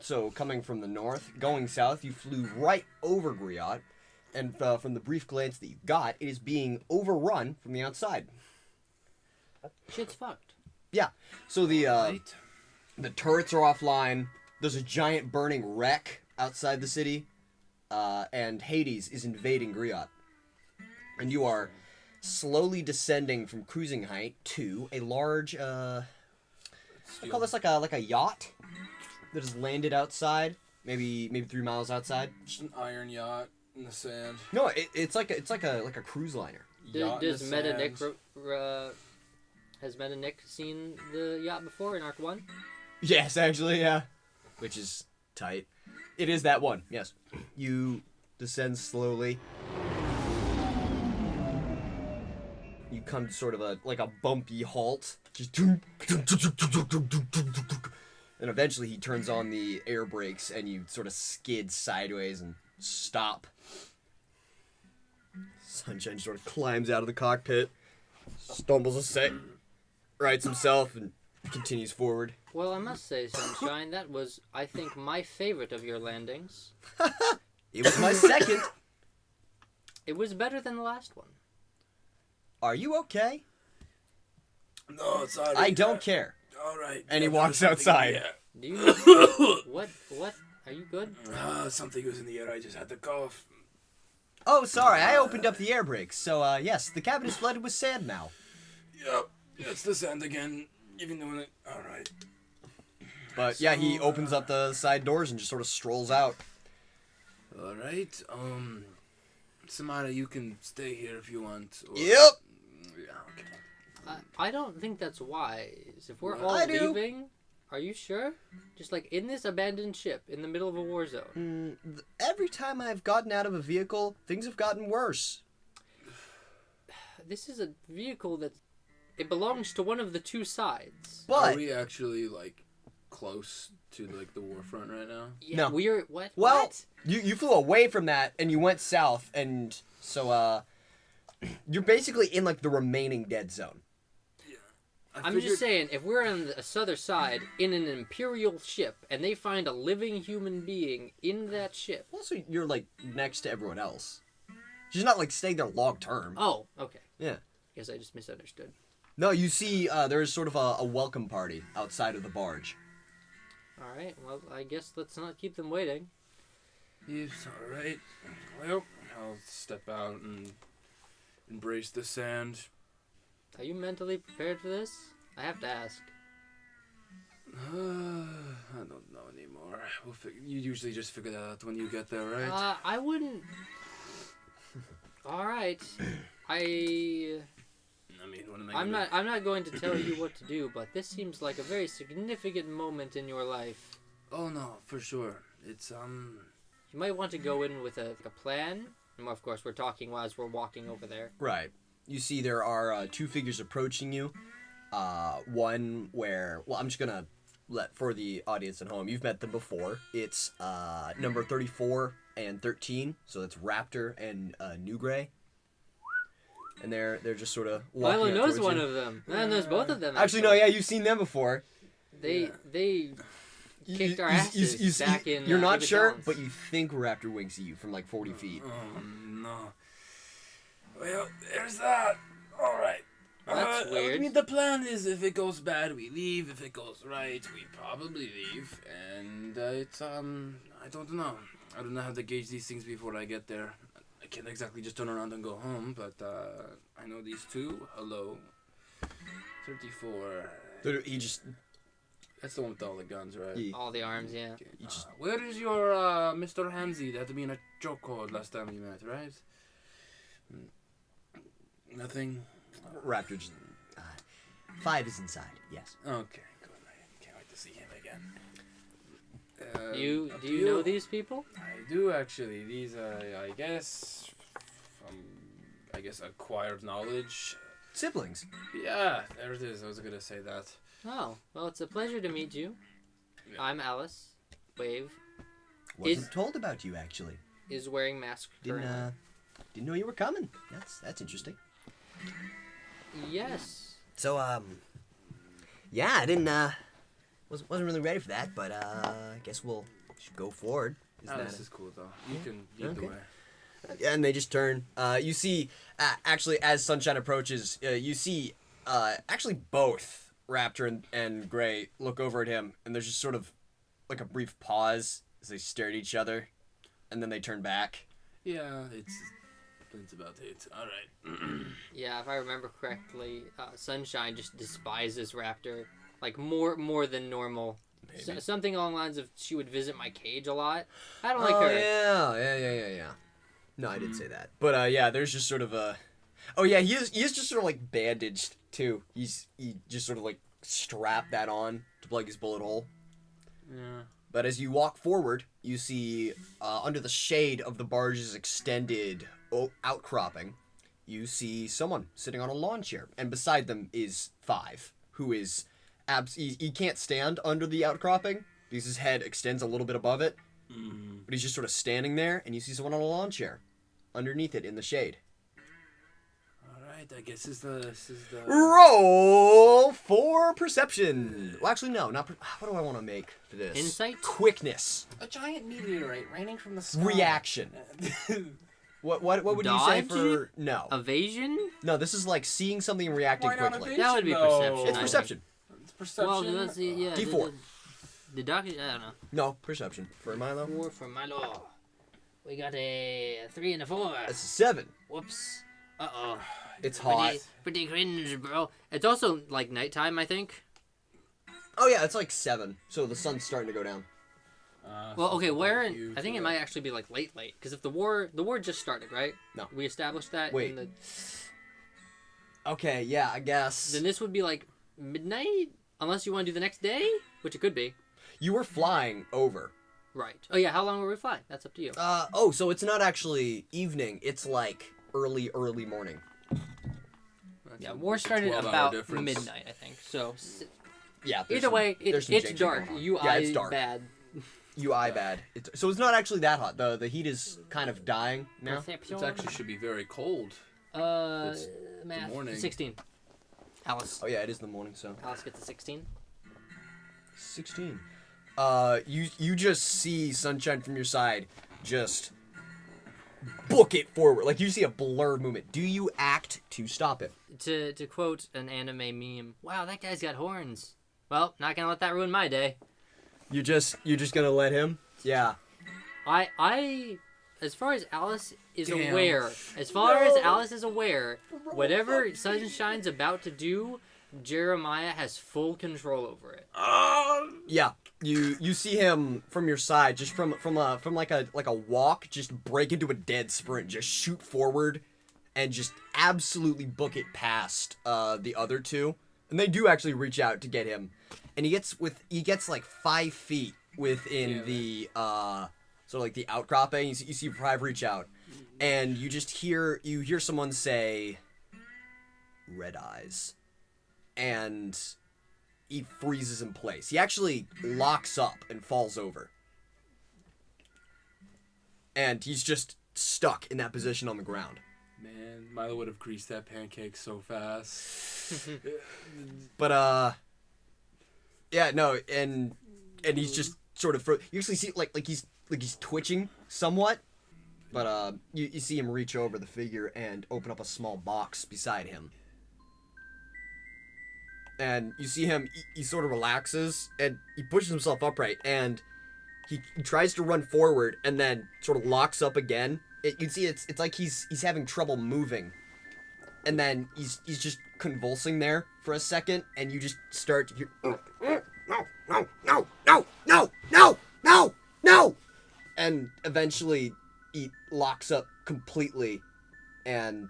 So coming from the north, going south, you flew right over Griot, and from the brief glance that you got, it is being overrun from the outside. Shit's fucked. Yeah. So the turrets are offline. There's a giant burning wreck outside the city, and Hades is invading Griot. And you are slowly descending from cruising height to a large, I call this like a yacht that has landed outside, maybe 3 miles outside. Just an iron yacht in the sand. No, it's like a cruise liner. Does Meta Nick has Meta Nick seen the yacht before in Arc 1? Yes, actually, yeah. Which is tight. It is that one, yes. You descend slowly. You come to sort of a bumpy halt. Just and eventually he turns on the air brakes and you sort of skid sideways and stop. Sunshine sort of climbs out of the cockpit, stumbles a sec, rights himself, and continues forward. Well, I must say, Sunshine, that was, I think, my favorite of your landings. It was my second. It was better than the last one. Are you okay? No, sorry. I don't care. All right. And he walks outside. Do you... What? Are you good? Something was in the air. I just had to cough. Oh, sorry. I opened up the air brakes. So, yes, the cabin is flooded with sand now. Yep. It's the sand again. Even though it... All right. But, yeah, he opens up the side doors and just sort of strolls out. All right. Samara, you can stay here if you want. Or... Yep. Yeah, okay. I don't think that's wise. If we're all leaving, are you sure? Just like in this abandoned ship in the middle of a war zone. Every time I've gotten out of a vehicle, things have gotten worse. This is a vehicle that it belongs to one of the two sides. But are we actually like close to like the war front right now? Yeah, no. We're what? Well, What? you flew away from that and you went south, and so you're basically in like the remaining dead zone. I'm just saying, if we're on the southern side in an Imperial ship and they find a living human being in that ship. Also, you're like next to everyone else. She's not like staying there long term. Oh, okay. Yeah. Guess I just misunderstood. No, you see, there's sort of a welcome party outside of the barge. All right. Well, I guess let's not keep them waiting. Yes, all right. Well, I'll step out and embrace the sand. Are you mentally prepared for this? I have to ask. I don't know anymore. You usually just figure that out when you get there, right? I wouldn't. All right. I mean, what am I I'm not going to tell you what to do, but this seems like a very significant moment in your life. Oh no, for sure. It's You might want to go in with a plan. And of course, we're talking as we're walking over there. Right. You see there are two figures approaching you. One where, well, I'm just going to let, for the audience at home, you've met them before. It's number 34 and 13. So that's Raptor and New Gray. And they're just sort of walking Milo knows towards one you. of them. Man knows both of them. Actually, no, yeah, you've seen them before. They kicked our asses back in. You're not sure, Jones. but you think Raptor winks at you from like 40 feet. Oh no. Well, there's that. All right. That's weird. I mean, the plan is if it goes bad, we leave. If it goes right, we probably leave. And it's I don't know. I don't know how to gauge these things before I get there. I can't exactly just turn around and go home, but I know these two. Hello. 34. He just... That's the one with all the guns, right? Yeah. All the arms, yeah. Okay. Where is your Mr. Hamzy that had been a chokehold last time we met, right? Nothing? Raptor just... 5 is inside, yes. Okay, good. I can't wait to see him again. Do you know these people? I do, actually. These I guess acquired knowledge. Siblings. Yeah, there it is. I was gonna say that. Oh, well, it's a pleasure to meet you. Yeah. I'm Alice. Wave. Wasn't told about you, actually. Is wearing mask currently. Didn't know you were coming. That's interesting. Yes. So, yeah, I didn't, wasn't really ready for that, but, I guess we'll Just go forward. This is cool though. You can lead the way. And they just turn. You see, actually, as Sunshine approaches, you see, actually both Raptor and Gray look over at him, and there's just sort of like a brief pause as they stare at each other, and then they turn back. Yeah, that's about it. All right. Yeah, if I remember correctly, Sunshine just despises Raptor, like more than normal. Something along the lines of she would visit my cage a lot. I don't like her. Yeah. No, I didn't say that. But yeah, there's just sort of a. Oh yeah, he is just sort of like bandaged too. He just sort of like strapped that on to plug his bullet hole. Yeah. But as you walk forward, you see under the shade of the barge's extended outcropping, you see someone sitting on a lawn chair, and beside them is Five, who is he can't stand under the outcropping because his head extends a little bit above it. Mm. But he's just sort of standing there, and you see someone on a lawn chair underneath it in the shade. All right, I guess this is the Roll for perception. Well, actually, no, not. What do I want to make for this? Insight? Quickness. a giant meteorite raining from the sky. Reaction. What would you say Dodge? for no? Evasion? No, this is like seeing something and reacting Why not quickly. evasion? That would be No. perception. It's I perception. It's perception. Well, let's see. Yeah. D4. Deduction. I don't know. No, perception for Milo. 4 for Milo. We got a 3 and a 4. That's a 7. Whoops. Uh-oh. It's hot. Pretty cringe, bro. It's also like nighttime, I think. Oh yeah, it's like 7. So the sun's starting to go down. Well, okay, where in... I think it might actually be like late. Because if the war just started, right? No. We established that Wait. in the... Okay, yeah, I guess. Then this would be like midnight? Unless you want to do the next day? Which it could be. You were flying over. Right. Oh yeah, how long were we flying? That's up to you. So it's not actually evening. It's like early morning. Yeah, war started 12-hour about difference. midnight, I think. So Yeah. either way, there's some it's changing dark. going on. You Yeah, it's eye dark. bad. You eye bad. So it's not actually that hot. The heat is kind of dying now. Perception. It actually should be very cold. Math. the morning. 16. Alice. Oh yeah, it is the morning. So Alice gets a 16. 16. You just see Sunshine from your side, just book it forward. Like you see a blurred movement. Do you act to stop it? To quote an anime meme, wow, that guy's got horns. Well, not gonna let that ruin my day. You're just gonna let him? Yeah. I as far as Alice is Damn. aware, whatever Sunshine's about to do, Jeremiah has full control over it. Yeah. You see him from your side, just from like a walk, just break into a dead sprint, just shoot forward, and just absolutely book it past the other two. And they do actually reach out to get him, and he gets like 5 feet within the sort of like the outcropping. You see Five reach out, and you hear someone say, "Red eyes," and he freezes in place. He actually locks up and falls over. And he's just stuck in that position on the ground. Man, Milo would have greased that pancake so fast. But yeah, no, and he's just sort of you actually see like he's twitching somewhat. But you see him reach over the figure and open up a small box beside him. And you see him, he sort of relaxes, and he pushes himself upright, and he tries to run forward, and then sort of locks up again. You can see it's like he's having trouble moving. And then he's just convulsing there for a second, and you just start to hear, no! And eventually, he locks up completely, and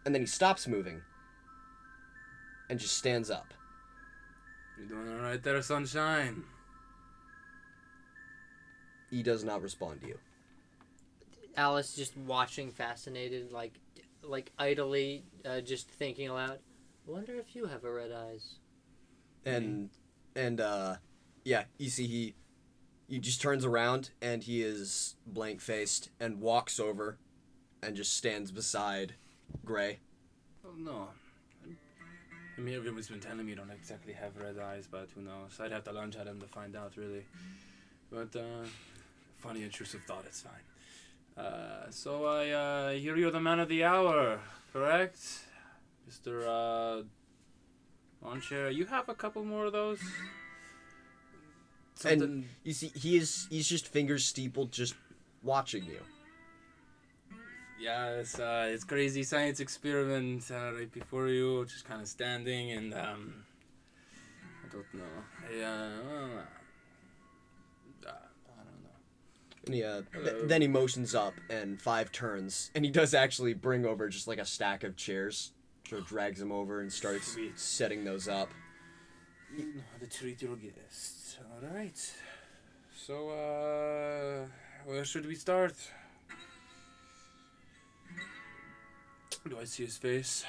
then he stops moving. And just stands up. You're doing all right there, Sunshine. He does not respond to you. Alice just watching, fascinated, like idly, just thinking aloud. Wonder if you have a red eyes. And yeah, you see he just turns around and he is blank faced and walks over, and just stands beside Gray. Oh no. I mean, everyone's been telling me you don't exactly have red eyes, but who knows? I'd have to lunge at him to find out, really. But, funny intrusive thought, it's fine. So I hear you're the man of the hour, correct? Mr. Lawn you have a couple more of those? Something... And you see, he's just fingers steepled, just watching you. Yeah, it's crazy science experiment right before you, just kind of standing, and I don't know. I don't know. And he, then he motions up, and 5 turns, and he does actually bring over just like a stack of chairs. So drags them over and starts setting those up. You know how to treat your guests. All right. So, where should we start? Do I see his face?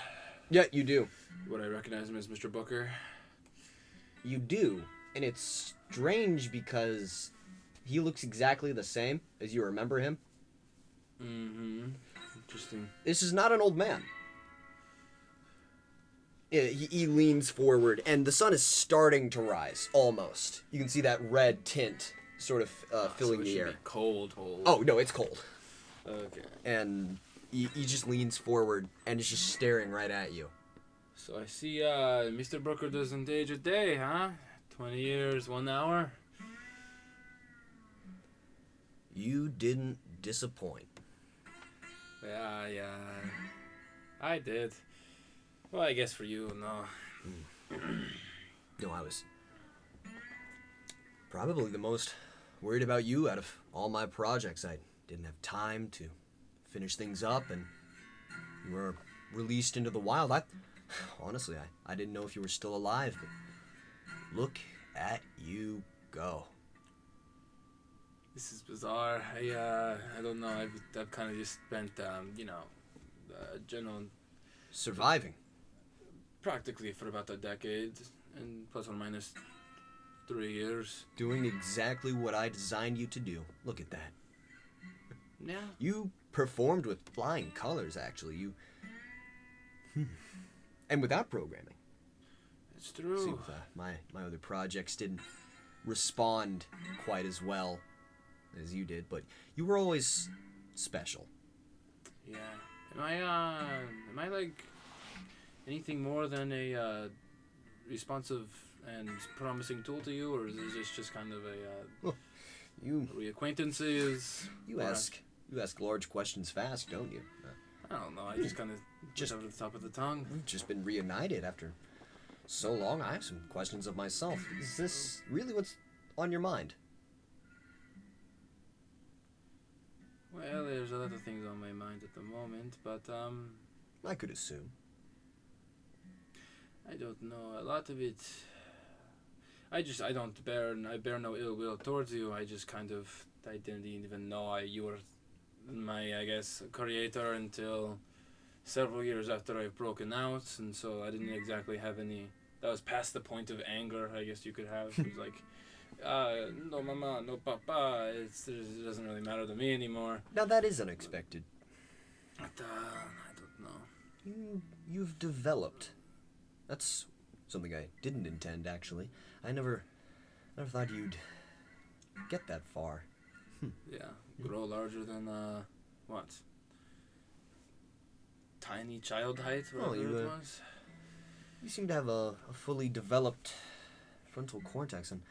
Yeah, you do. Would I recognize him as Mr. Booker? You do. And it's strange because he looks exactly the same as you remember him. Mm-hmm. Interesting. This is not an old man. He leans forward, and the sun is starting to rise, almost. You can see that red tint sort of filling the air. Be cold. Oh, no, it's cold. Okay. And he just leans forward and is just staring right at you. So I see Mr. Booker doesn't age a day, huh? 20 years, 1 hour? You didn't disappoint. Yeah. I did. Well, I guess for you, no. No, I was probably the most worried about you out of all my projects. I didn't have time to finish things up, and you were released into the wild. Honestly, I didn't know if you were still alive, but look at you go. This is bizarre. I don't know. I've kind of just spent, general... Surviving. Practically for about a decade, and plus or minus 3 years. Doing exactly what I designed you to do. Look at that. Yeah. You performed with flying colors, actually. You... And without programming. It's true. See, with, my other projects didn't respond quite as well as you did, but you were always special. Yeah. Am I like anything more than a responsive and promising tool to you, or is this just kind of a reacquaintances? You ask large questions fast, don't you? I don't know. I just kind of just over the top of the tongue. We've just been reunited after so long. I have some questions of myself. Is this really what's on your mind? Well, there's a lot of things on my mind at the moment, but I could assume. I don't know. A lot of it. I bear no ill will towards you. I didn't even know you were my, I guess, creator until several years after I've broken out, and so I didn't exactly have any. That was past the point of anger, I guess you could have. It was like, no mama, no papa. It doesn't really matter to me anymore. Now that is unexpected. But, I don't know. You've developed. That's something I didn't intend, actually. I never thought you'd get that far. Yeah, grow larger than, what? Tiny child height, whatever it was? You seem to have a fully developed frontal cortex, and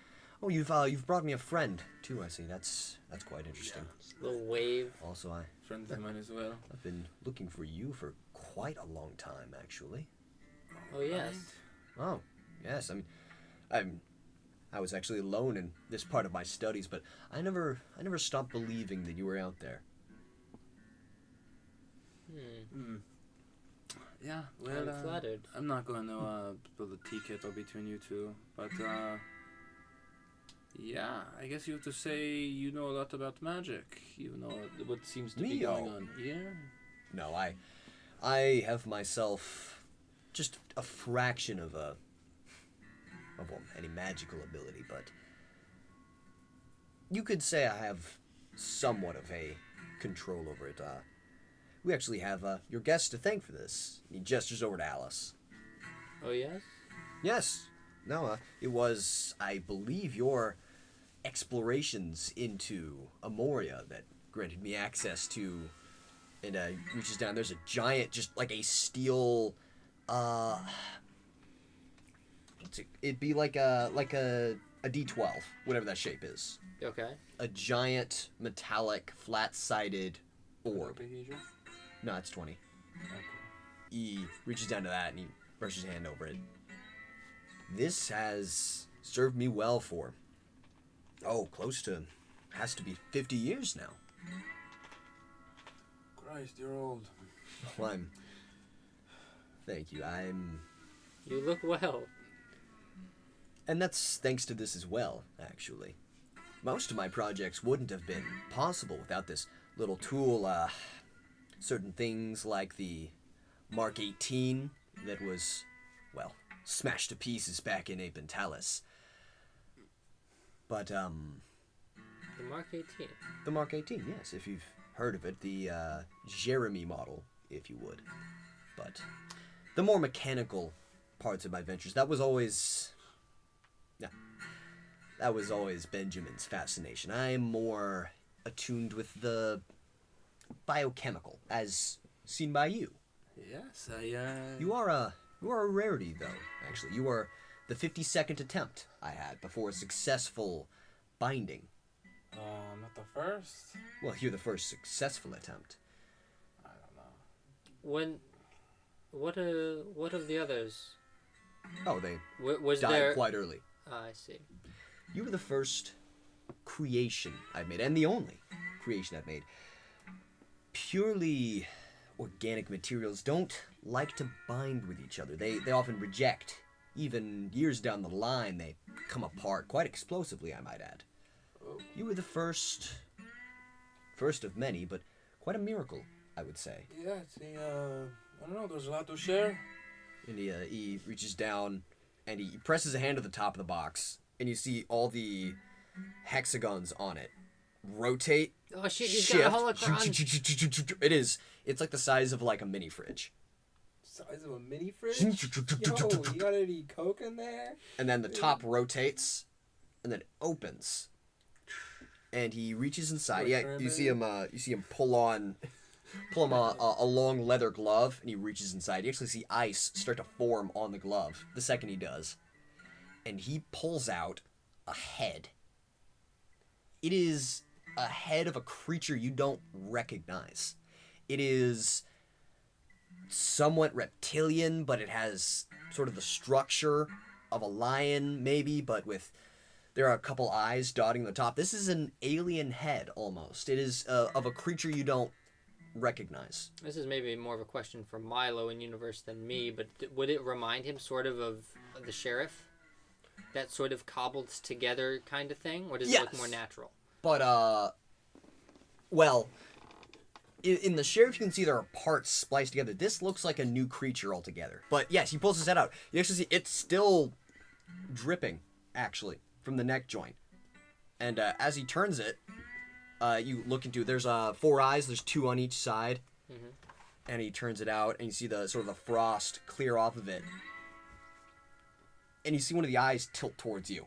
you've brought me a friend too. I see. That's quite interesting. Yeah. Little wave. Also, friends of mine as well. I've been looking for you for quite a long time, actually. Oh yes. Oh yes. I was actually alone in this part of my studies, but I never stopped believing that you were out there. Yeah, well, I'm flattered. I'm not going to build a tea kettle between you two, but yeah, I guess you have to say you know a lot about magic. You know what seems to be going on here. No, I have myself just a fraction of any magical ability, but you could say I have somewhat of a control over it. We actually have your guest to thank for this. He gestures over to Alice. Oh yes? Yes. No, it was, I believe, your explorations into Amoria that granted me access to, and reaches down. There's a giant, just like a steel, it'd be like a D12, whatever that shape is. Okay. A giant metallic flat-sided orb. No, it's 20. Okay. He reaches down to that and he brushes his hand over it. This has served me well for, close to, has to be 50 years now. Christ, you're old. Well, thank you. You look well. And that's thanks to this as well, actually. Most of my projects wouldn't have been possible without this little tool. Certain things like the Mark 18 that was, well, smashed to pieces back in Apentalis. But, The Mark 18. The Mark 18, yes, if you've heard of it. The, Jeremy model, if you would. But the more mechanical parts of my ventures, that was always Benjamin's fascination. I'm more attuned with the biochemical, as seen by you. Yes, You are a rarity, though, actually. You are the 52nd attempt I had before a successful binding. Not the first? Well, you're the first successful attempt. I don't know. What of the others? Oh, they Was died there... quite early. I see. You were the first creation I've made, and the only creation I've made. Purely organic materials don't like to bind with each other. They often reject. Even years down the line, they come apart quite explosively, I might add. Oh. You were the first of many, but quite a miracle, I would say. Yeah, see, I don't know, there's a lot to share. And he reaches down, and he presses a hand to the top of the box, and you see all the hexagons on it rotate. Oh shit, he's shift. got a holocron. It is. It's like the size of like a mini fridge. Size of a mini fridge? Yo, you got any Coke in there? And then the top rotates, and then it opens. And he reaches inside. Yeah, you see him pull on a long leather glove, and he reaches inside. You actually see ice start to form on the glove the second he does. And he pulls out a head. It is a head of a creature you don't recognize. It is somewhat reptilian, but it has sort of the structure of a lion, maybe, but there are a couple eyes dotting the top. This is an alien head, almost. It is of a creature you don't recognize. This is maybe more of a question for Milo in universe than me, but would it remind him sort of the sheriff? That sort of cobbled together kind of thing? Or does it look more natural? But, well, in the sheriff you can see there are parts spliced together. This looks like a new creature altogether. But yes, he pulls his head out. You actually see it's still dripping, actually, from the neck joint. And as he turns it, you look into it. There's 4 eyes. There's 2 on each side. Mm-hmm. And he turns it out, and you see the sort of the frost clear off of it. And you see one of the eyes tilt towards you.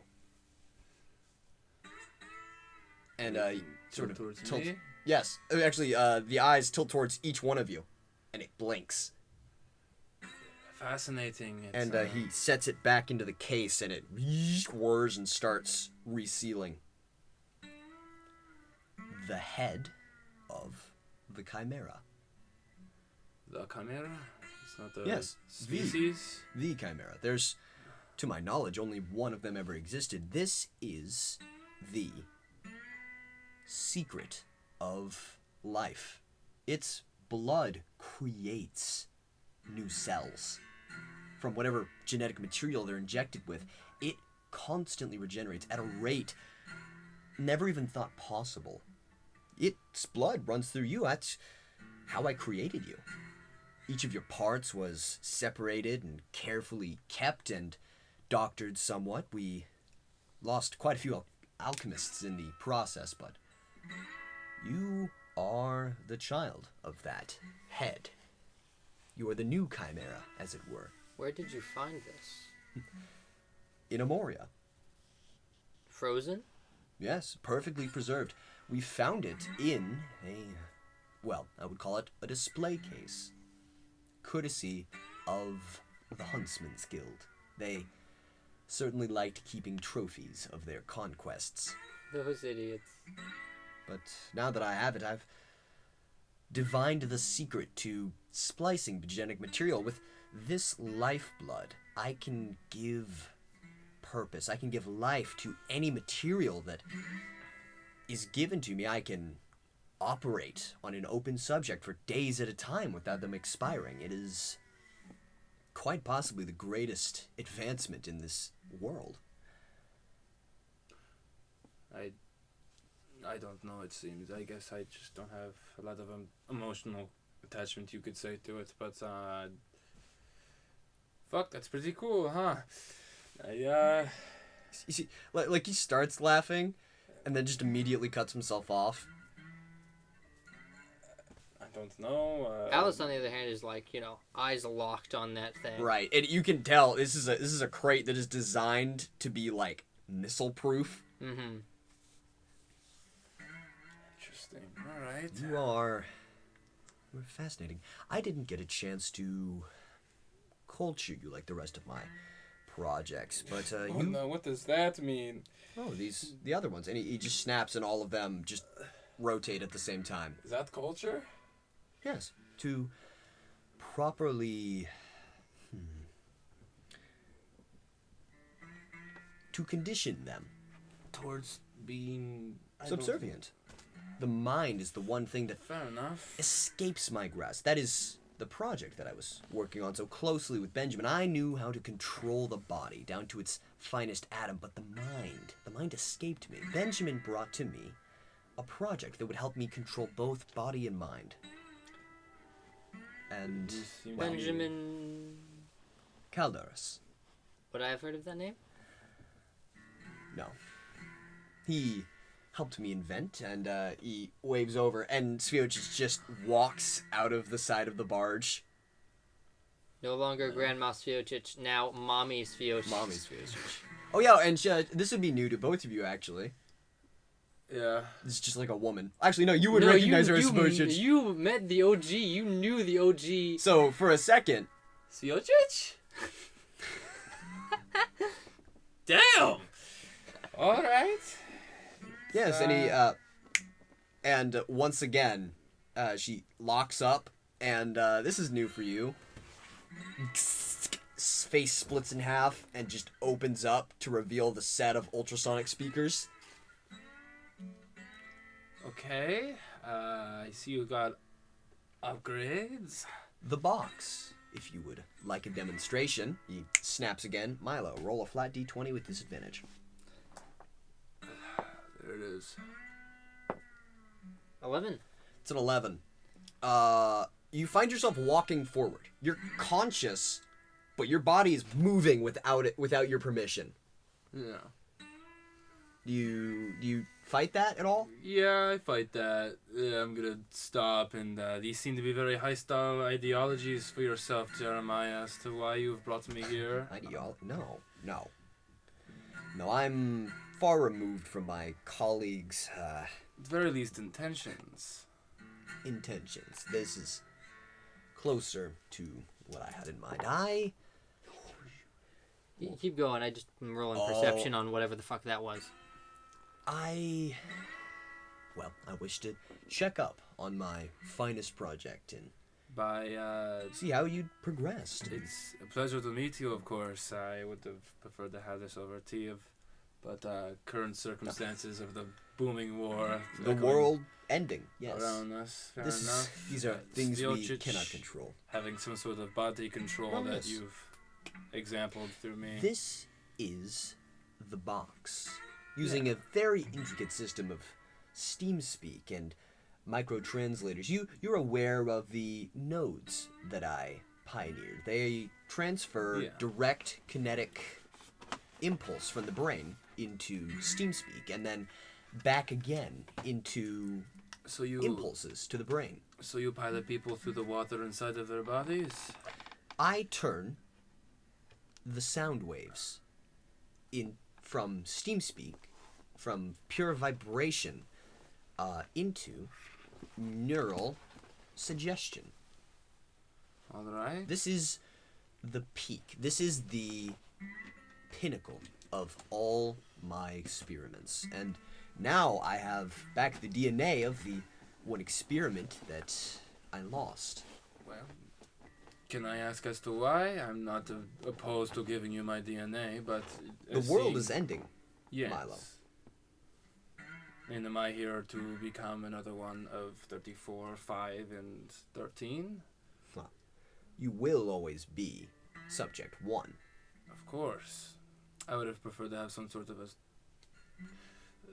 And sort of tilts. Me? Yes, actually, the eyes tilt towards each one of you, and it blinks. Fascinating. And he sets it back into the case, and it whirs and starts resealing. The head of the Chimera. The Chimera? It's not the Yes, species? The Chimera. There's, to my knowledge, only one of them ever existed. This is the secret of life. Its blood creates new cells. From whatever genetic material they're injected with, it constantly regenerates at a rate never even thought possible. Its blood runs through you. That's how I created you. Each of your parts was separated and carefully kept and doctored somewhat. We lost quite a few alchemists in the process, but you are the child of that head. You are the new Chimera, as it were. Where did you find this? In Amoria. Frozen? Yes, perfectly preserved. We found it in I would call it a display case. Courtesy of the Huntsman's Guild. They certainly liked keeping trophies of their conquests. Those idiots. But now that I have it, I've divined the secret to splicing genetic material. With this lifeblood, I can give purpose. I can give life to any material that is given to me. I can operate on an open subject for days at a time without them expiring. It is quite possibly the greatest advancement in this world. I don't know, it seems. I guess I just don't have a lot of emotional attachment, you could say, to it. But, fuck, that's pretty cool, huh? You see, like he starts laughing, and then just immediately cuts himself off. I don't know. Alice, on the other hand, is like, you know, eyes locked on that thing. Right, and you can tell this is a crate that is designed to be like missile-proof. Mm-hmm. Interesting. All right. You're fascinating. I didn't get a chance to culture you like the rest of my projects, but Oh no, what does that mean? Oh, the other ones, and he just snaps, and all of them just rotate at the same time. Is that culture? Yes, to properly to condition them Towards being subservient. The mind is the one thing that Fair enough. escapes my grasp. That is the project that I was working on so closely with Benjamin. I knew how to control the body down to its finest atom, but the mind escaped me. Benjamin brought to me a project that would help me control both body and mind. And Benjamin Calderas. Would I have heard of that name? No. He helped me invent, and he waves over, and Sviotic just walks out of the side of the barge. No longer Grandma Sviotic, now Mommy Sviotic. Mommy Sviotic. Oh yeah, and this would be new to both of you, actually. Yeah. This is just like a woman. Actually, no, you would recognize her as Sviotic. You met the OG. You knew the OG. So, for a second... Sviotic? Damn! Alright. Yes, and he, and once again, she locks up, and this is new for you. Face splits in half and just opens up to reveal the set of ultrasonic speakers. Okay, I see you got upgrades. The box, if you would like a demonstration. He snaps again. Milo, roll a flat d20 with disadvantage. There it is. 11. It's an 11. You find yourself walking forward. You're conscious, but your body is moving without your permission. Yeah. Do you fight that at all? Yeah, I fight that. I'm gonna stop, and these seem to be very high-style ideologies for yourself, Jeremiah, as to why you've brought me here. No, I'm far removed from my colleagues' At the very least, intentions. intentions. This is closer to what I had in mind. Keep going. I just am rolling perception on whatever the fuck that was. I wish to check up on my finest project and see how you'd progressed. It's a pleasure to meet you, of course. I would have preferred to have this over tea, but current circumstances of the booming war. The world ending, yes. Around us, fair enough. These are things we Sviotic cannot control. Having some sort of body control that you've exampled through me. This is the box. Using a very intricate system of steam speak and microtranslators. You're aware of the nodes that I pioneered. They transfer direct kinetic impulse from the brain into steam speak and then back again into impulses to the brain. So you pilot people through the water inside of their bodies? I turn the sound waves from steam speak from pure vibration into neural suggestion. All right. This is the peak. This is the pinnacle of all my experiments. And now I have back the DNA of the one experiment that I lost. Well, can I ask as to why? I'm not opposed to giving you my DNA, but... The world is ending, yes. Milo. And am I here to become another one of 34, 5, and 13? Well, you will always be subject 1. Of course. I would have preferred to have some sort of a...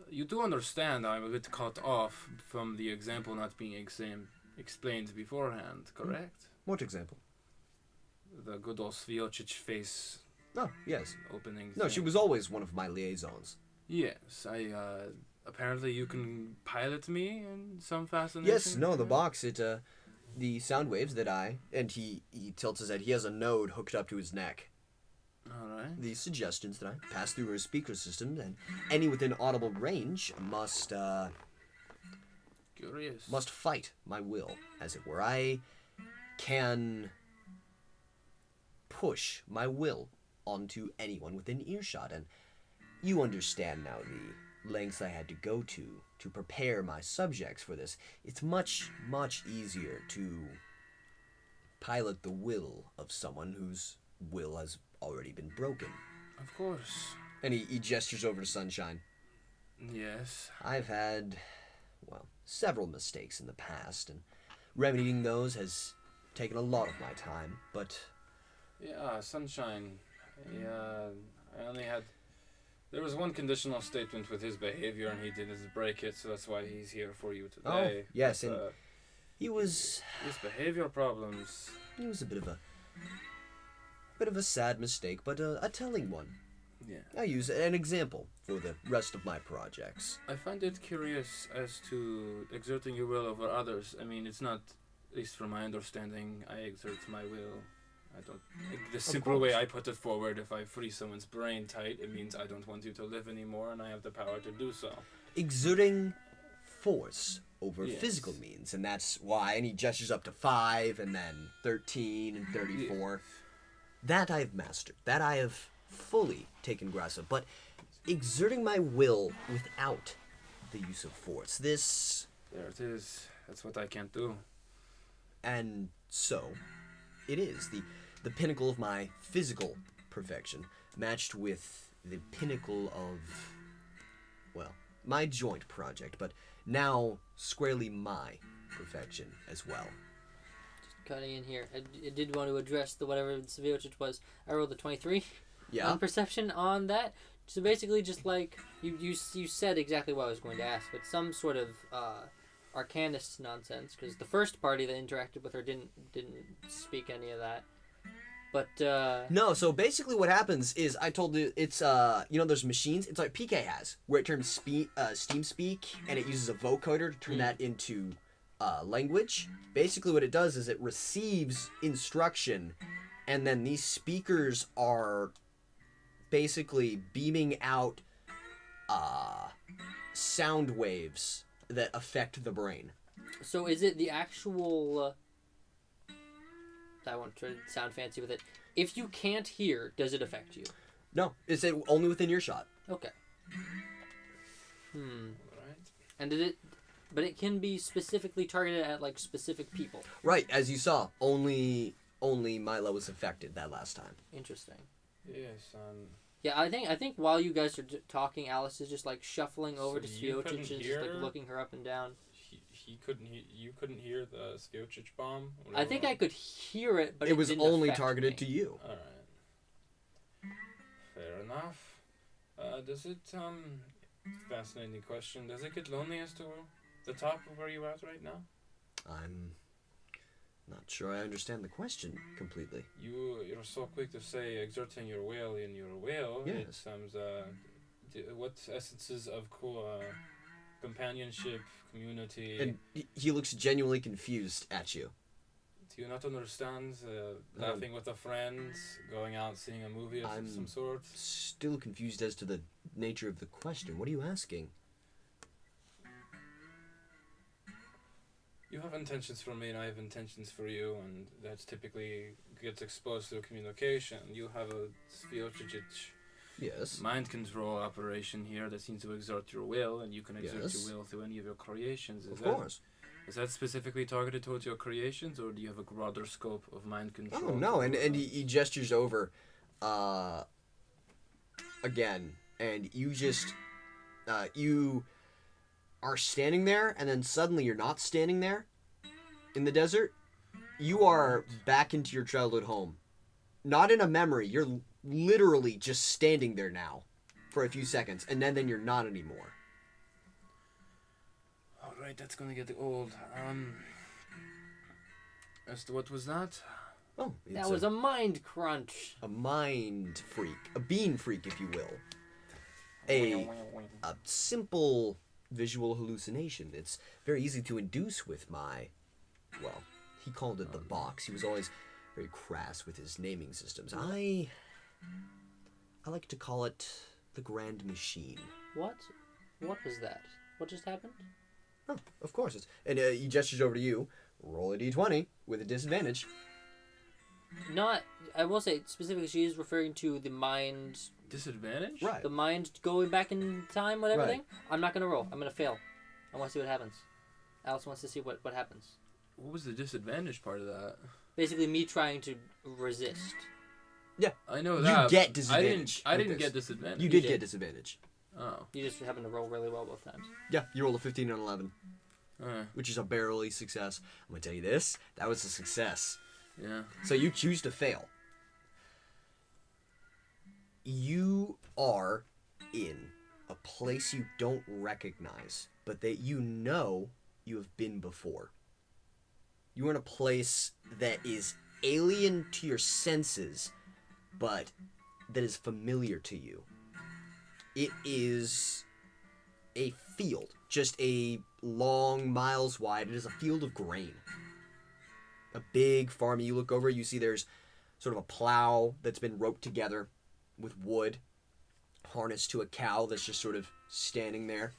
You do understand I'm a bit caught off from the example not being explained beforehand, correct? What example? The good old Sviocic face Oh, yes. opening. No, she was always one of my liaisons. Yes, apparently you can pilot me in some fascination. Yes, no, the box, the sound waves that and he tilts his head, he has a node hooked up to his neck. Alright. The suggestions that I pass through her speaker system, and any within audible range must Curious. must fight my will, as it were. I can push my will onto anyone within earshot, and you understand now the lengths I had to go to prepare my subjects for this. It's much, much easier to pilot the will of someone whose will has already been broken. Of course. And he gestures over to Sunshine. Yes. I've had, well, several mistakes in the past, and remedying those has taken a lot of my time, but... Yeah, Sunshine. Yeah, I only had... There was one conditional statement with his behavior, and he didn't break it, so that's why he's here for you today. Oh, yes, but, and he was... His behavior problems... He was a bit of a sad mistake, but a telling one. Yeah. I use an example for the rest of my projects. I find it curious as to exerting your will over others. I mean, it's not, at least from my understanding, I exert my will. I don't... The simple way I put it forward, if I freeze someone's brain tight, it means I don't want you to live anymore, and I have the power to do so. Exerting force over Yes. physical means, and that's why, and he gestures up to 5, and then 13, and 34. Yes. That I've mastered. That I have fully taken grasp of. But exerting my will without the use of force, this... There it is. That's what I can't do. And so, it is the pinnacle of my physical perfection, matched with the pinnacle of, well, my joint project, but now squarely my perfection as well. Cutting in here, I did want to address the whatever Sviocic was. I rolled a 23 Yeah? on perception on that. So basically, just like you said exactly what I was going to ask, but some sort of arcanist nonsense. Because the first party that interacted with her didn't speak any of that. But No, so basically what happens is I told you it's there's machines, it's like PK has, where it turns Steam speak and it uses a vocoder to turn that into language. Basically what it does is it receives instruction, and then these speakers are basically beaming out sound waves that affect the brain. So is it the actual... I won't try to sound fancy with it. If you can't hear, does it affect you? No, it's only within earshot. Okay. Right. And but it can be specifically targeted at like specific people. Right, as you saw, only Milo was affected that last time. Interesting. Yes, Yeah, I think while you guys are talking, Alice is just like shuffling over to So you Sviocic couldn't and just hear? like looking her up and down. you couldn't hear the Sviocic bomb? I think I could hear it, but it was didn't only affect targeted me. to you. Alright. Fair enough. Does it, fascinating question, does it get lonely as to the top of where you're at right now? I'm not sure I understand the question completely. You're so quick to say exerting your will in your will. Yes. It sounds, what essences of companionship, community... And he looks genuinely confused at you. Do you not understand? Laughing with a friend, going out, seeing a movie of some sort? Still confused as to the nature of the question. What are you asking? You have intentions for me and I have intentions for you, and that typically gets exposed through communication. You have a Yes. mind control operation here that seems to exert your will, and you can exert Yes. your will through any of your creations. Of course. Is that specifically targeted towards your creations, or do you have a broader scope of mind control? Oh no, and he gestures over, again, and you just, you are standing there, and then suddenly you're not standing there, in the desert. You are back into your childhood home, not in a memory. You're literally just standing there now, for a few seconds, and then you're not anymore. Alright, that's gonna get old. As to what was that? Oh, That was a mind crunch. a mind freak, a bean freak, if you will. A simple visual hallucination. It's very easy to induce with my, well, he called it the box. He was always very crass with his naming systems. I like to call it the Grand Machine. What? What was that? What just happened? Oh, of course. And he gestures over to you. Roll a d20 with a disadvantage. Not. I will say specifically, she is referring to the mind. Disadvantage? Right. The mind going back in time with everything. Right. I'm not gonna roll. I'm gonna fail. I want to see what happens. Alice wants to see what happens. What was the disadvantage part of that? Basically, me trying to resist. Yeah. I know that. You get disadvantage. I with didn't this. get disadvantage. You did did. get disadvantage. Oh. You just happen to roll really well both times. Yeah, you rolled a 15 and 11, Alright. which is a barely success. I'm going to tell you this. That was a success. Yeah. So you choose to fail. You are in a place you don't recognize, but that you know you have been before. You're in a place that is alien to your senses, but that is familiar to you. It is a field, just a long miles wide. It is a field of grain. A big farm. You look over, you see there's sort of a plow that's been roped together with wood, harnessed to a cow that's just sort of standing there.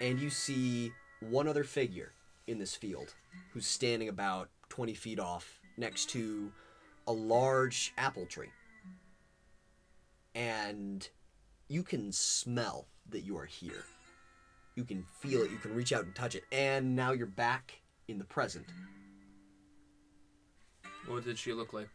And you see one other figure in this field who's standing about 20 feet off next to a large apple tree. And you can smell that you are here. You can feel it, you can reach out and touch it, and now you're back in the present. What did she look like?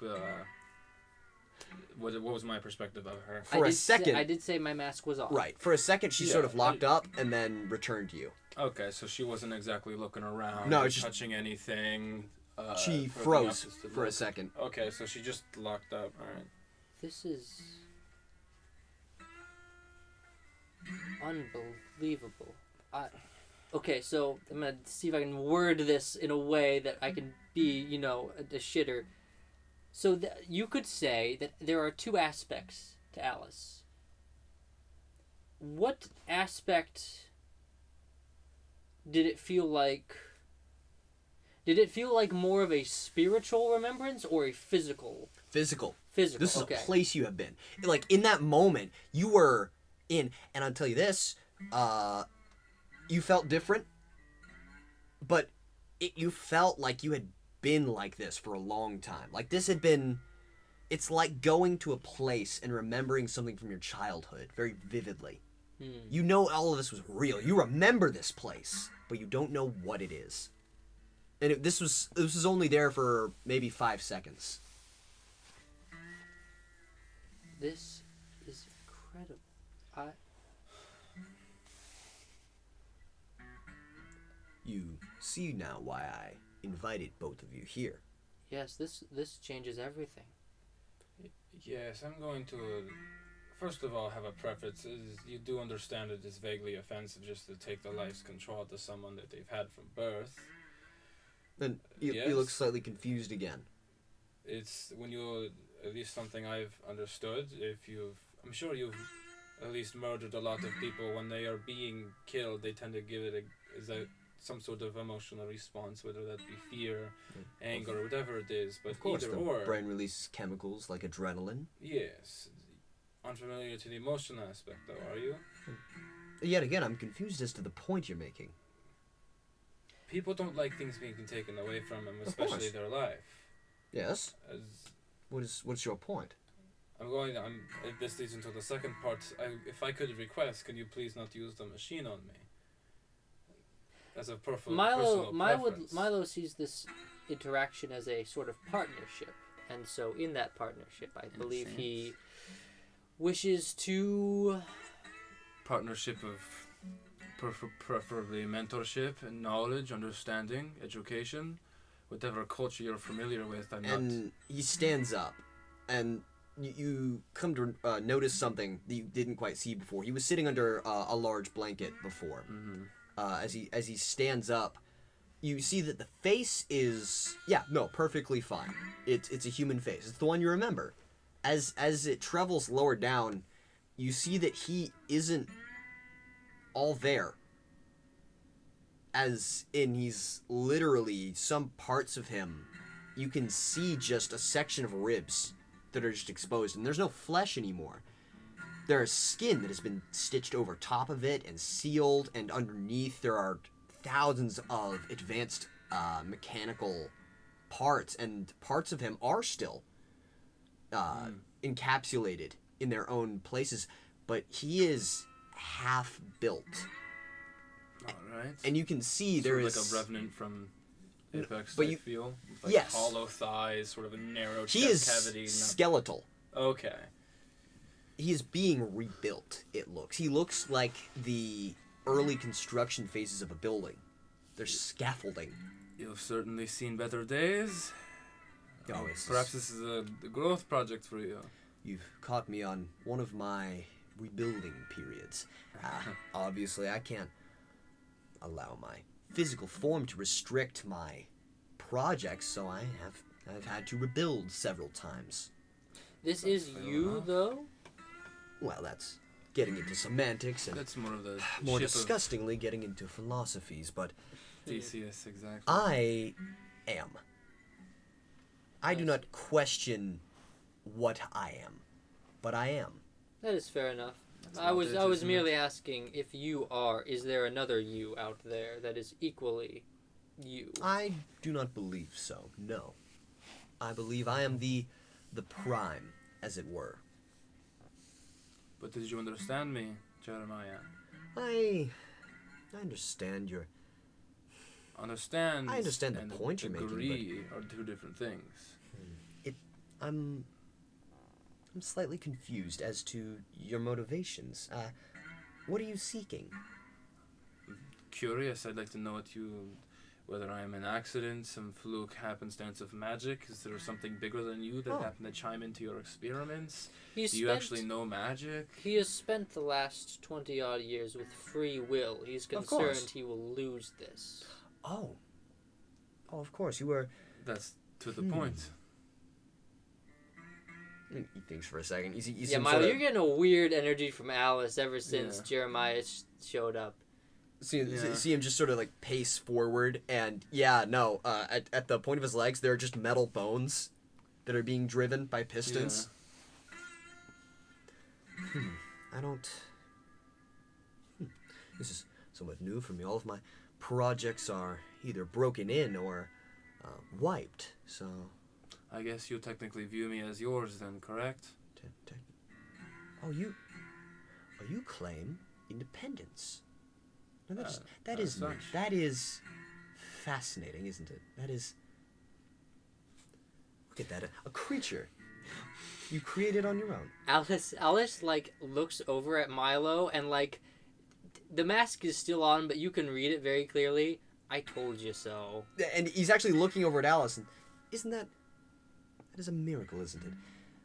What was my perspective of her? For a second... I did say my mask was off. Right, for a second she sort of locked up and then returned to you. Okay, so she wasn't exactly looking around, no, or just touching anything. She froze for a second. Okay, so she just locked up. Alright. This is unbelievable. Okay, so I'm gonna see if I can word this in a way that I can be, a shitter. So you could say that there are two aspects to Alice. What aspect did it feel like? Did it feel like more of a spiritual remembrance or a physical? Physical. Physical. This is okay. a place you have been. Like, in that moment, you were in, and I'll tell you this, you felt different, but you felt like you had been like this for a long time. Like, this had been, it's like going to a place and remembering something from your childhood very vividly. You know all of this was real. You remember this place, but you don't know what it is. And this was only there for maybe 5 seconds. This is incredible. You see now why I invited both of you here. Yes, this changes everything. Yes, I'm going to, first of all, have a preface. You do understand it is vaguely offensive just to take the life's control to someone that they've had from birth. And you look slightly confused again. It's when you're, at least something I've understood, I'm sure you've at least murdered a lot of people. When they are being killed, they tend to give it some sort of emotional response, whether that be fear, anger, whatever it is. But Of course, either the or, brain releases chemicals like adrenaline. yes. Unfamiliar to the emotional aspect, though, are you? Yet again, I'm confused as to the point you're making. People don't like things being taken away from them, Of especially course. their life. Yes. As What's your point? if this leads into the second part, if I could request, could you please not use the machine on me? As a personal preference. Milo sees this interaction as a sort of partnership, and so in that partnership, I believe he wishes to Partnership of preferably mentorship and knowledge, understanding, education, whatever culture you're familiar with. And he stands up, and you come to notice something that you didn't quite see before. He was sitting under a large blanket before. Mm-hmm. As he stands up, you see that the face is perfectly fine. It's a human face. It's the one you remember. As it travels lower down, you see that he isn't all there. As in, he's literally, some parts of him, you can see just a section of ribs that are just exposed, and there's no flesh anymore. There's skin that has been stitched over top of it and sealed, and underneath there are thousands of advanced mechanical parts, and parts of him are still encapsulated in their own places, but he is half built. Alright. And you can see Sort there of is like a revenant from Apex but type you- feel. With like yes. hollow thighs, sort of a narrow he chest is cavity. skeletal. Okay. He is being rebuilt, it looks. He looks like the early construction phases of a building. There's scaffolding. You've certainly seen better days. Oh, it's Perhaps this is a growth project for you. You've caught me on one of my rebuilding periods. Obviously, I can't allow my physical form to restrict my projects, so I've had to rebuild several times. This is fair you, enough. though? Well, that's getting into semantics and That's more of the more ship disgustingly getting into philosophies, but of DCS, exactly. I am. I do not question what I am, but I am. That is fair enough. That's I was about it, isn't merely it? asking if you are. Is there another you out there that is equally you? I do not believe so, no. I believe I am the prime, as it were. But did you understand me, Jeremiah? I understand your... Understand. I understand the and point you're making, but- agree are two different things. I'm slightly confused as to your motivations. What are you seeking? Curious. I'd like to know whether I am an accident, some fluke happenstance of magic. Is there something bigger than you that happened to chime into your experiments? Do you actually know magic? He has spent the last 20-odd years with free will. He's Of course. concerned he will lose this. Oh, of course, you were... That's to the point. He thinks for a second. You Yeah, seem Milo, sorta- you're getting a weird energy from Alice ever since Yeah. Jeremiah showed up. See Yeah. him just sort of like pace forward, and at the point of his legs, there are just metal bones that are being driven by pistons. I don't... This is somewhat new for me. All of my projects are either broken in or wiped, so... I guess you technically view me as yours then, correct? You claim independence. Now that as is neat. such. That is fascinating, isn't it? That is... Look at that. A creature you created on your own. Alice like looks over at Milo and like the mask is still on, but you can read it very clearly. I told you so. And he's actually looking over at Alice, and isn't that is a miracle, isn't it?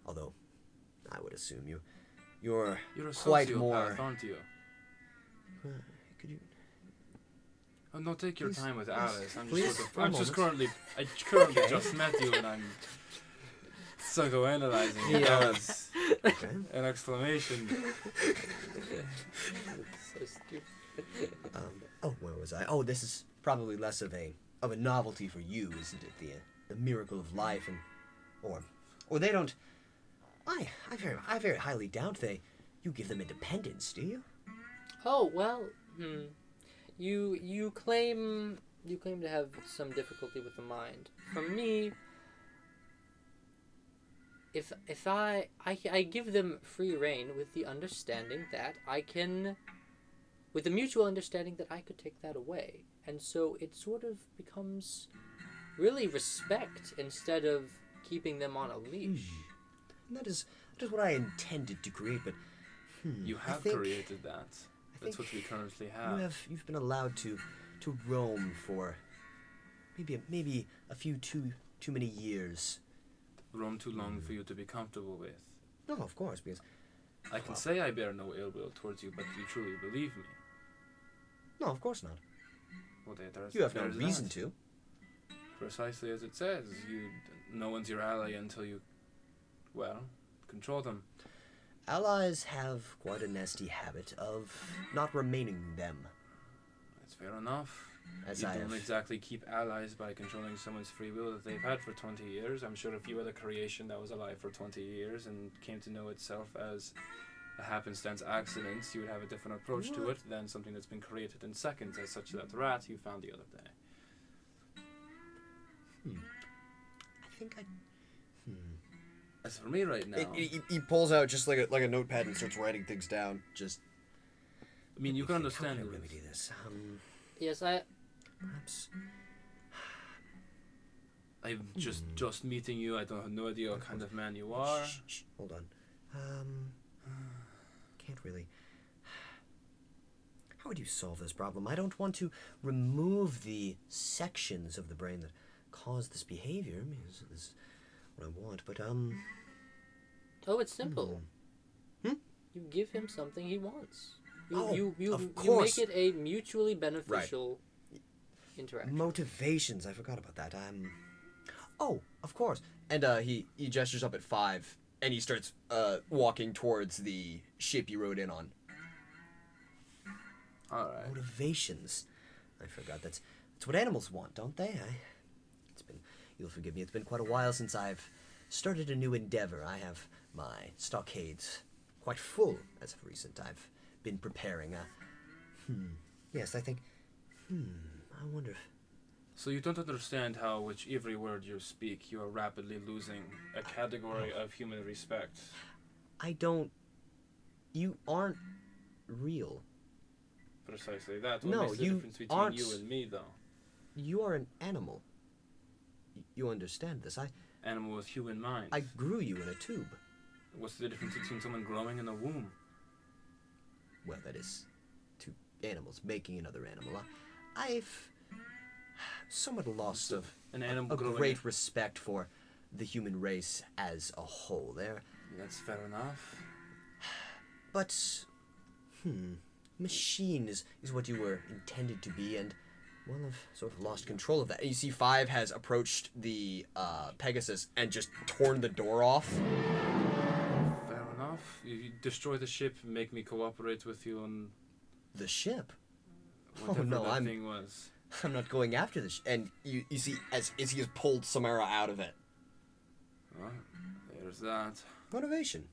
Although, I would assume you're You're a quite sociopath, more... aren't you? Could you... Oh no, take your Please- time with please- Alice. I'm please, just sort of, for a I'm just moment. I currently just met you and I'm psychoanalyzing you. Yeah. That was Okay. an exclamation. So stupid. Where was I? Oh, this is probably less of a novelty for you, isn't it? The miracle of life, and or they don't. I very highly doubt you give them independence, do you? Oh well, you claim to have some difficulty with the mind. For me, if I give them free rein with the understanding that I can, with the mutual understanding that I could take that away, and so it sort of becomes really respect instead of keeping them on a leash. And that is what I intended to create, but You have created that. That's what we currently have. You've been allowed to roam for maybe a few too many years. Roam too long for you to be comfortable with. No, of course, because I can say I bear no ill will towards you, but you truly believe me. No, of course not. Well, You have no reason to. Precisely as it says, no one's your ally until you, control them. Allies have quite a nasty habit of not remaining them. That's fair enough. As you I don't have exactly keep allies by controlling someone's free will that they've had for 20 years. I'm sure if you were the creation that was alive for 20 years and came to know itself as a happenstance accident, you would have a different approach to it than something that's been created in seconds, as such that rat you found the other day. I think I. As for me right now, He pulls out just like a notepad and starts writing things down. Just. I mean, you can understand. How can I remedy this? Yes, Perhaps. I'm just meeting you. I don't have no idea what kind of man you are. Shh, hold on. Can't really. How would you solve this problem? I don't want to remove the sections of the brain that cause this behavior. I mean, this is what I want, but Oh, it's simple. You give him something he wants. You make it a mutually beneficial interaction. Motivations. I forgot about that. Oh, of course. And he gestures up at 5, and he starts walking towards the ship you rode in on. All right. Motivations. I forgot. That's what animals want, don't they? You'll forgive me. It's been quite a while since I've started a new endeavor. I have my stockades quite full as of recent. I've been preparing. Yes, I think. I wonder if. So you don't understand how, with every word you speak, you are rapidly losing a category of human respect. I don't. You aren't real. Precisely that. What No, makes the you difference between aren't. you and me, though? You are an animal. You understand this? Animal with human mind. I grew you in a tube. What's the difference between someone growing in a womb? Well, that is two animals making another animal. I've somewhat lost a great respect for the human race as a whole. That's fair enough. But, machine is what you were intended to be, and, well, I've sort of lost control of that. And you see 5 has approached the Pegasus and just torn the door off. Fair enough. You destroy the ship, make me cooperate with you on... The ship? Whatever that thing was. I'm not going after this. And you see, as he has pulled Samara out of it. Well, there's that. Motivation.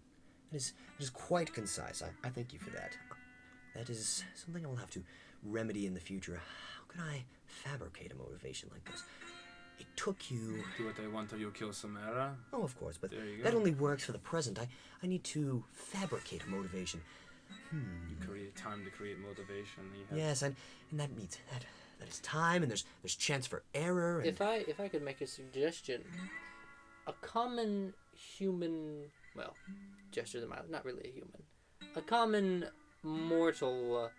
It is quite concise. I thank you for that. That is something I'll have to remedy in the future. How can I fabricate a motivation like this? It took you... Do what I want or you kill Samara? Oh, of course, but that only works for the present. I need to fabricate a motivation. You create time to create motivation. Yes, and that means that is time, and there's chance for error. And... If I could make a suggestion, a common human, well, gesture the Milo, not really a human, a common mortal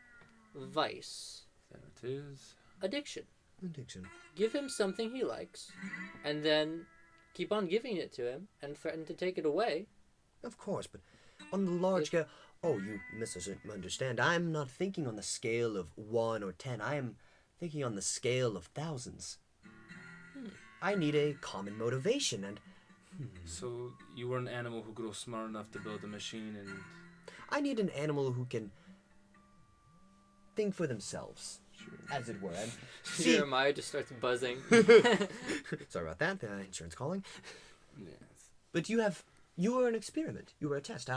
vice. There it is. Addiction. Give him something he likes, and then keep on giving it to him, and threaten to take it away. Of course, but on the large scale... Oh, you misunderstand. I'm not thinking on the scale of 1 or 10. I am thinking on the scale of thousands. I need a common motivation, and... So, you were an animal who grew smart enough to build a machine, and... I need an animal who can think for themselves. as it were. And Jeremiah just starts buzzing. sorry about that. The insurance calling. Yes. But you were an experiment. You were a test.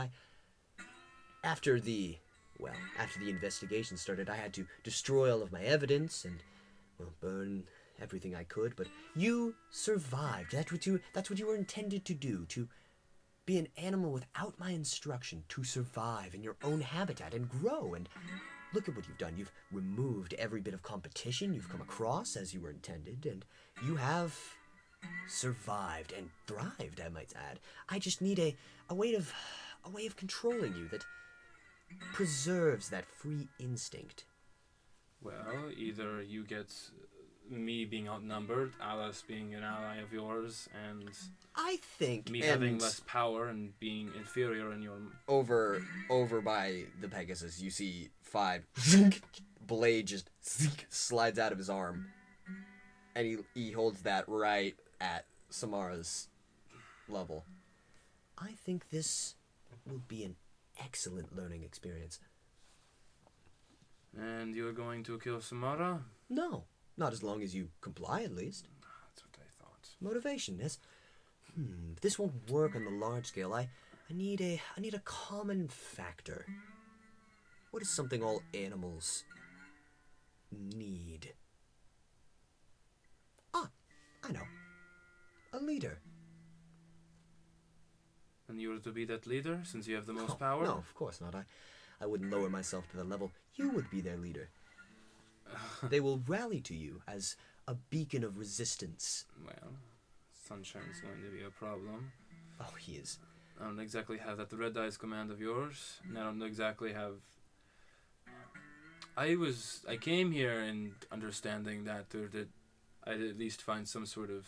After the investigation started, I had to destroy all of my evidence and, well, burn everything I could. But you survived. That's what you were intended to do. To be an animal without my instruction. To survive in your own habitat and grow. And look at what you've done. You've removed every bit of competition you've come across as you were intended, and you have survived and thrived, I might add. I just need a way of controlling you that preserves that free instinct. Well, either you get me being outnumbered, Alice being an ally of yours, and I think me having less power and being inferior in your... Over by the Pegasus, you see 5 blade just slides out of his arm, and he holds that right at Samara's level. I think this will be an excellent learning experience. And you're going to kill Samara? No, not as long as you comply, at least. That's what I thought. Motivation, yes. This won't work on the large scale. I need a common factor. What is something all animals need? I know. A leader. And you were to be that leader, since you have the most power? No, of course not. I wouldn't lower myself to the level. You would be their leader. They will rally to you as a beacon of resistance. Well, Sunshine's going to be a problem. Oh, he is. I don't exactly have that Red Eyes command of yours, and I don't exactly have... I came here in understanding that I'd at least find some sort of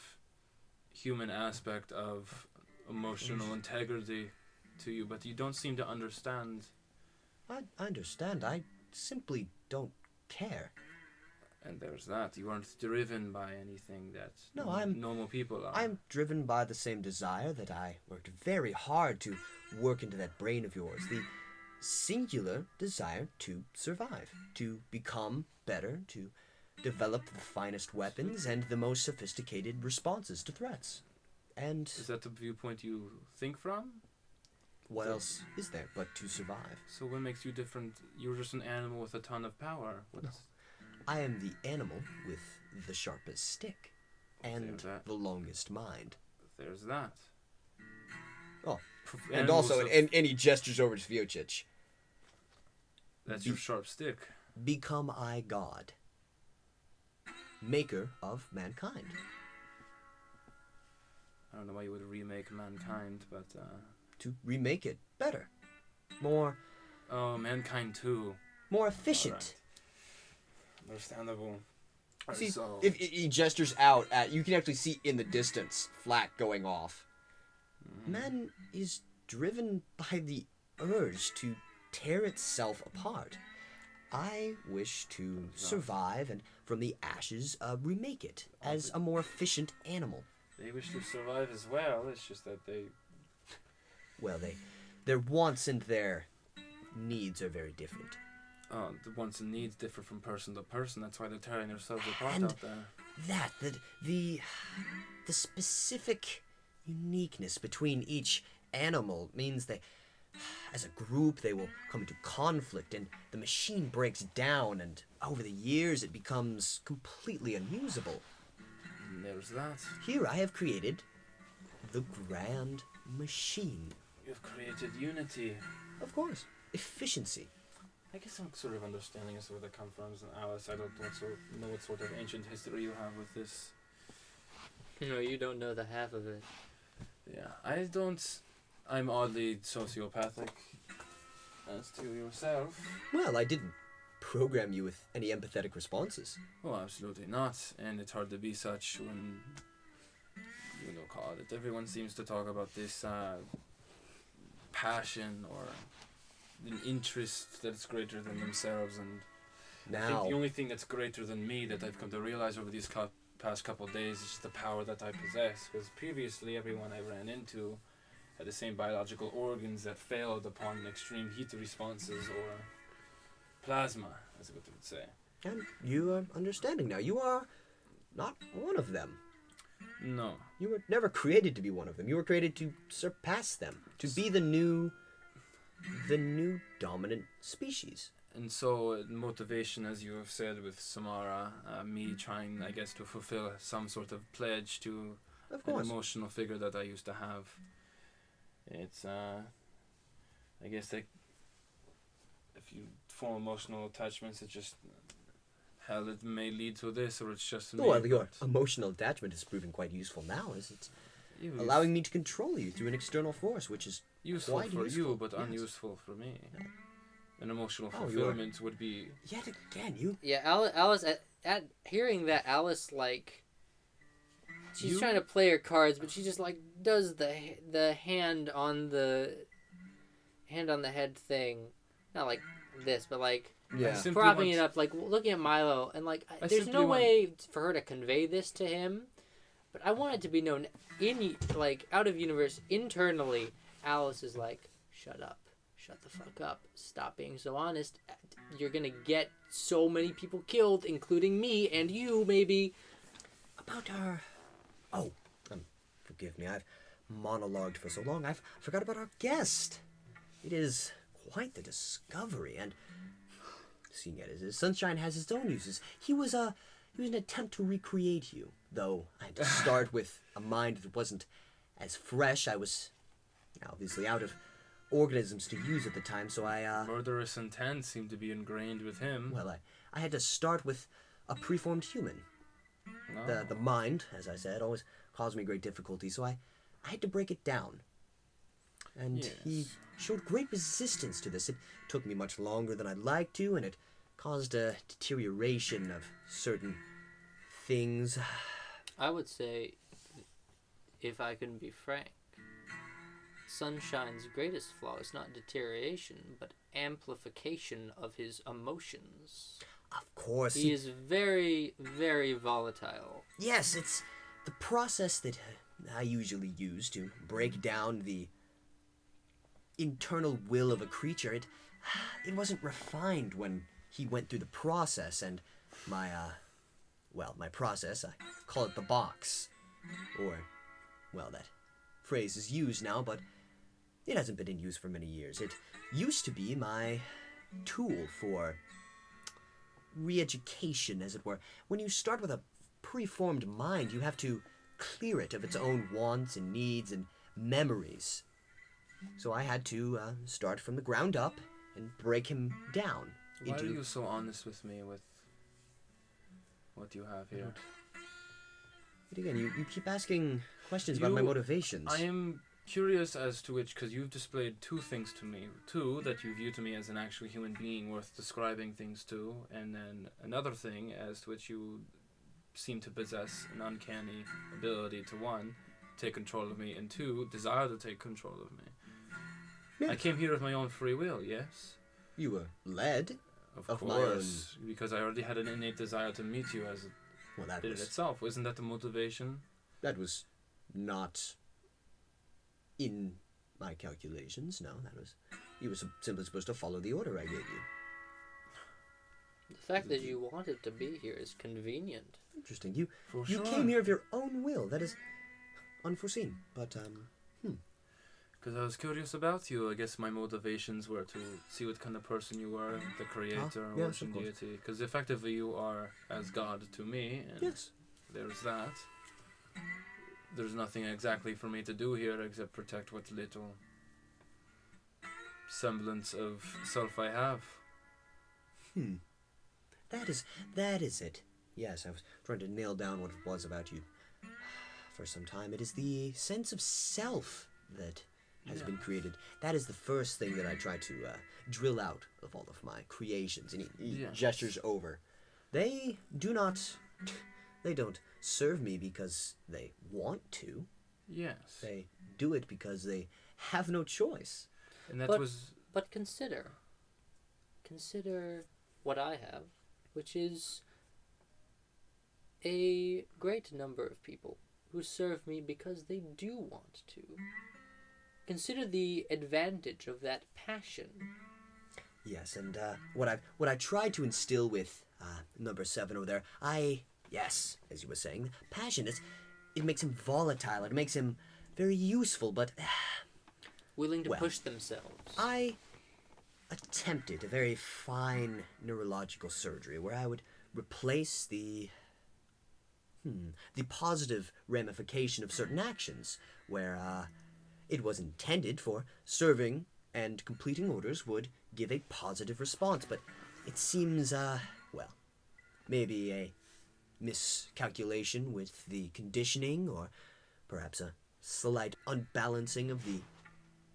human aspect of emotional integrity to you, but you don't seem to understand. I understand. I simply don't care. And there's that. You aren't driven by anything that normal people are. I'm driven by the same desire that I worked very hard to work into that brain of yours. The singular desire to survive, to become better, to develop the finest weapons and the most sophisticated responses to threats. And is that the viewpoint you think from? What else is there but to survive? So what makes you different? You're just an animal with a ton of power. No. I am the animal with the sharpest stick and the longest mind. There's that. Oh, and also, and he gestures over to Svjocic. That's your sharp stick. Become I God, maker of mankind. I don't know why you would remake mankind, but... To remake it better. More... Oh, mankind 2. More efficient. Right. Understandable. See, if he gestures out at... You can actually see in the distance flak going off. Mm-hmm. Man is driven by the urge to tear itself apart. I wish to survive and from the ashes remake it as a more efficient animal. They wish to survive as well, it's just that they... Well, their wants and their needs are very different. The wants and needs differ from person to person, that's why they're tearing themselves apart out there. The specific uniqueness between each animal means that as a group they will come into conflict and the machine breaks down and over the years it becomes completely unusable. And there's that. Here I have created the Grand Machine. You've created unity. Of course. Efficiency. I guess I'm sort of understanding as to where that comes from. Alice, I don't know what sort of ancient history you have with this. No, you don't know the half of it. Yeah, I'm oddly sociopathic. As to yourself. Well, I didn't program you with any empathetic responses. Oh, absolutely not. And it's hard to be such when, call it. Everyone seems to talk about this passion or an interest that's greater than themselves. And now, I think the only thing that's greater than me that I've come to realize over these past couple of days is just the power that I possess. Because previously, everyone I ran into had the same biological organs that failed upon extreme heat responses or plasma, as it would say. And you are understanding now. You are not one of them. No. You were never created to be one of them. You were created to surpass them, to be the new dominant species. And so, motivation, as you have said with Samara, me trying, I guess, to fulfill some sort of pledge to Of an course. emotional figure that I used to have. It's, I guess, that if you form emotional attachments, it just, hell, it may lead to this, or it's just me. Well, your emotional attachment is proving quite useful now, as it's allowing me to control you through an external force, which is useful quite for useful. you, but Yes. unuseful for me. An emotional Oh, you are- fulfillment would be... Yet again, you... Yeah, Alice at hearing that, Alice like she's You- trying to play her cards, but she just like does the hand on the head thing, not like this, but like Yeah. Simply propping want- it up, like looking at Milo, and like I there's simply no want- way for her to convey this to him, but I want it to be known in like out of universe internally. Alice is like, shut up. Shut the fuck up. Stop being so honest. You're gonna get so many people killed, including me and you, maybe. About our... Oh, forgive me, I've monologued for so long, I've forgot about our guest. It is quite the discovery, and seeing as Sunshine has its own uses, he was an attempt to recreate you, though I had to start with a mind that wasn't as fresh. I was obviously out of organisms to use at the time, so Murderous intent seemed to be ingrained with him. well, I had to start with a preformed human. No. The mind, as I said, always caused me great difficulty, so I had to break it down. And he Yes. showed great resistance to this. It took me much longer than I'd like to, and it caused a deterioration of certain things. I would say, if I can be frank, Sunshine's greatest flaw is not deterioration, but amplification of his emotions. Of course, He is very, very volatile. yes, it's the process that I usually use to break down the internal will of a creature. It wasn't refined when he went through the process, and my process, I call it the box. Or, well, that phrase is used now, but it hasn't been in use for many years. It used to be my tool for re-education, as it were. When you start with a preformed mind, you have to clear it of its own wants and needs and memories. So I had to start from the ground up and break him down. Why are you so honest with me with what you have here? But again, you keep asking questions about my You- motivations. I am curious as to which, because you've displayed two things to me. Two, that you view to me as an actual human being worth describing things to, and then another thing as to which you seem to possess an uncanny ability to, one, take control of me, and two, desire to take control of me. Yes. I came here of my own free will, yes? You were led. Of Of my course, because I already had an innate desire to meet you as Well, that it was itself. Isn't that the motivation? not in my calculations. No, you were simply supposed to follow the order I gave you. The fact that you wanted to be here is convenient. Interesting. You For you sure. came here of your own will. That is unforeseen. But Because I was curious about you. I guess my motivations were to see what kind of person you were, the creator, yes, worship of course. deity. Because effectively you are as God to me, and yes, there's that. There's nothing exactly for me to do here except protect what little semblance of self I have. that is it. Yes, I was trying to nail down what it was about you for some time. It is the sense of self that has been created. That is the first thing that I try to drill out of all of my creations. And he Yes. gestures over. They don't serve me because they want to. Yes. They do it because they have no choice. And that But- was... But consider what I have, which is a great number of people who serve me because they do want to. Consider the advantage of that passion. Yes, and what I try to instill with number 7 over there. Yes, as you were saying, passion, it makes him volatile. It makes him very useful, but... Willing to well, push themselves. I attempted a very fine neurological surgery where I would replace the positive ramification of certain actions, where it was intended for serving and completing orders would give a positive response, but it seems, maybe a miscalculation with the conditioning, or perhaps a slight unbalancing of the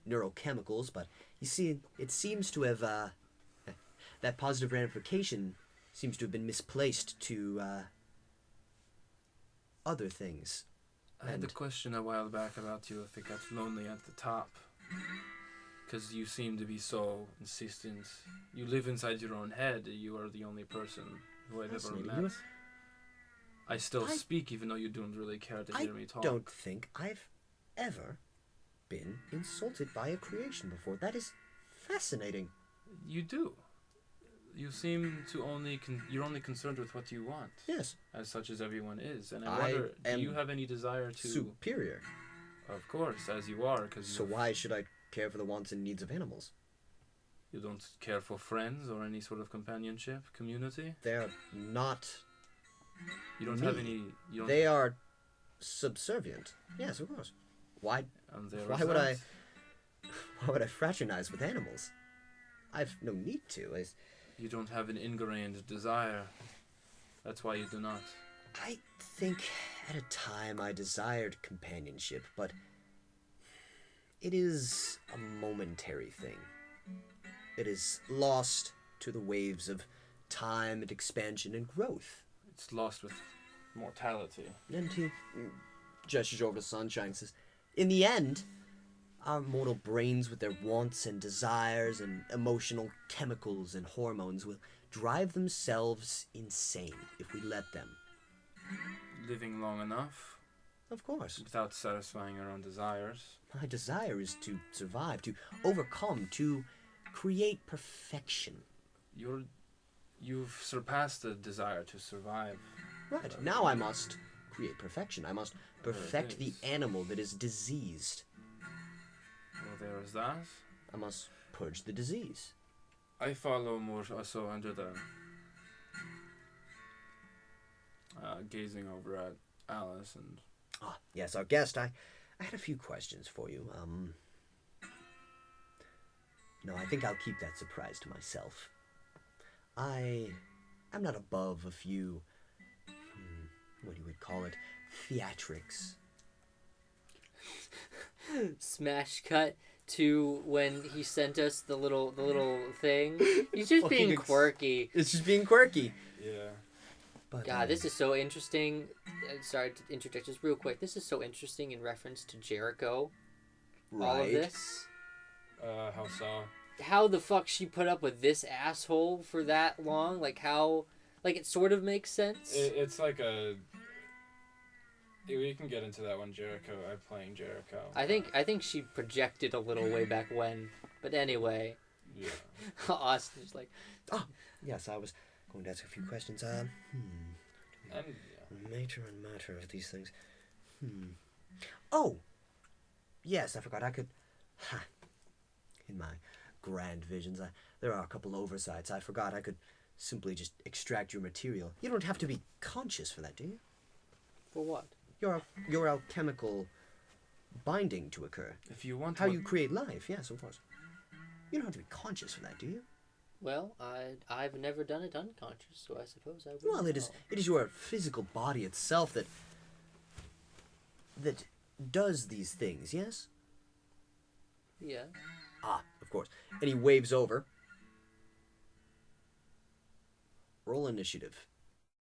neurochemicals, but you see, it seems to have, that positive ramification seems to have been misplaced to, other things. I had a question a while back about you if it got lonely at the top. Because you seem to be so insistent. You live inside your own head. You are the only person who I've ever met. I still speak even though you don't really care to hear me talk. I don't think I've ever been insulted by a creation before. That is fascinating. You do. You seem to you're only concerned with what you want. Yes. As such as everyone is. And I wonder, do you have any desire to... Superior. Of course, as you are. So why should I care for the wants and needs of animals? You don't care for friends or any sort of companionship, community? They're not... You don't have any... They are subservient. Yes, of course. Why would I fraternize with animals? I've no need to. You don't have an ingrained desire. That's why you do not. I think at a time I desired companionship, but it is a momentary thing. It is lost to the waves of time and expansion and growth. It's lost with mortality. And he gestures over to Sunshine and says, in the end, our mortal brains with their wants and desires and emotional chemicals and hormones will drive themselves insane if we let them. Living long enough? Of course. Without satisfying our own desires. My desire is to survive, to overcome, to create perfection. You've surpassed the desire to survive. Right. Now I must create perfection. I must perfect the animal that is diseased. Well, there is that. I must purge the disease. I follow more so under the gazing over at Alice and... Ah, yes, our guest. I had a few questions for you. No, I think I'll keep that surprise to myself. I'm not above a few, what you would call it, theatrics. Smash cut to when he sent us the little thing. He's just being quirky. It's just being quirky. Yeah. But, God, this is so interesting. Sorry to interject just real quick. This is so interesting in reference to Jericho. Right. All of this. How so? How the fuck she put up with this asshole for that long? Like how... Like it sort of makes sense. It's like a... We can get into that one, Jericho. I'm playing Jericho. I think she projected a little way back when. But anyway. Yeah. Austin's like... Oh, yes, I was going to ask a few questions. And, Nature and matter of these things. Oh! Yes, I forgot. I could... In my grand visions, there are a couple oversights. I forgot I could simply just extract your material. You don't have to be conscious for that, do you? For what? Your alchemical binding to occur. if you want... How you create life, yes, of course. You don't have to be conscious for that, do you? Well, I've never done it unconscious, so I suppose I would. Well, it is your physical body itself that does these things, yes? Yeah. Ah, of course. And he waves over. Roll initiative.